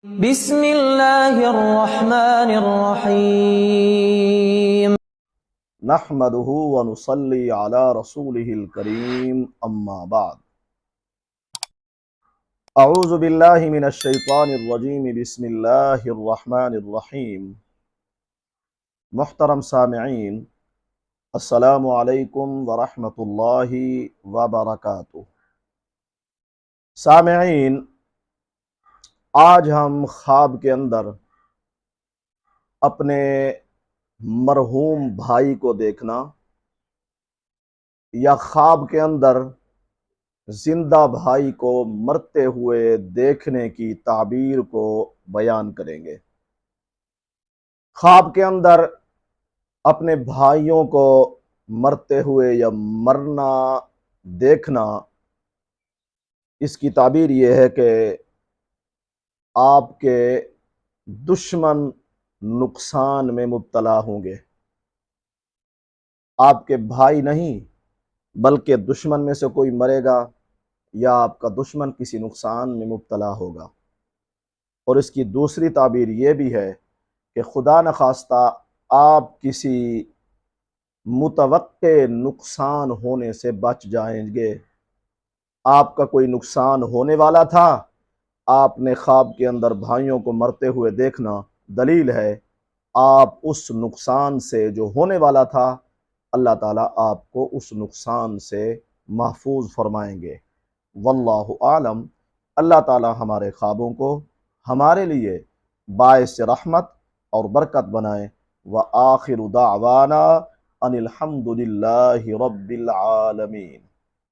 بسم اللہ الرحمن الرحیم نحمده ونصلي على رسوله الكريم اما بعد اعوذ باللہ من الشیطان الرجیم بسم اللہ الرحمن الرحیم محترم سامعین، السلام علیکم ورحمۃ اللہ وبرکاتہ۔ سامعین، آج ہم خواب کے اندر اپنے مرحوم بھائی کو دیکھنا یا خواب کے اندر زندہ بھائی کو مرتے ہوئے دیکھنے کی تعبیر کو بیان کریں گے۔ خواب کے اندر اپنے بھائیوں کو مرتے ہوئے یا مرنا دیکھنا، اس کی تعبیر یہ ہے کہ آپ کے دشمن نقصان میں مبتلا ہوں گے۔ آپ کے بھائی نہیں بلکہ دشمن میں سے کوئی مرے گا یا آپ کا دشمن کسی نقصان میں مبتلا ہوگا۔ اور اس کی دوسری تعبیر یہ بھی ہے کہ خدا نخواستہ آپ کسی متوقع نقصان ہونے سے بچ جائیں گے۔ آپ کا کوئی نقصان ہونے والا تھا، آپ نے خواب کے اندر بھائیوں کو مرتے ہوئے دیکھنا، دلیل ہے آپ اس نقصان سے جو ہونے والا تھا، اللہ تعالیٰ آپ کو اس نقصان سے محفوظ فرمائیں گے۔ واللہ عالم۔ اللہ تعالیٰ ہمارے خوابوں کو ہمارے لیے باعث رحمت اور برکت بنائے۔ وآخر دعوانا ان الحمد للہ رب العالمین۔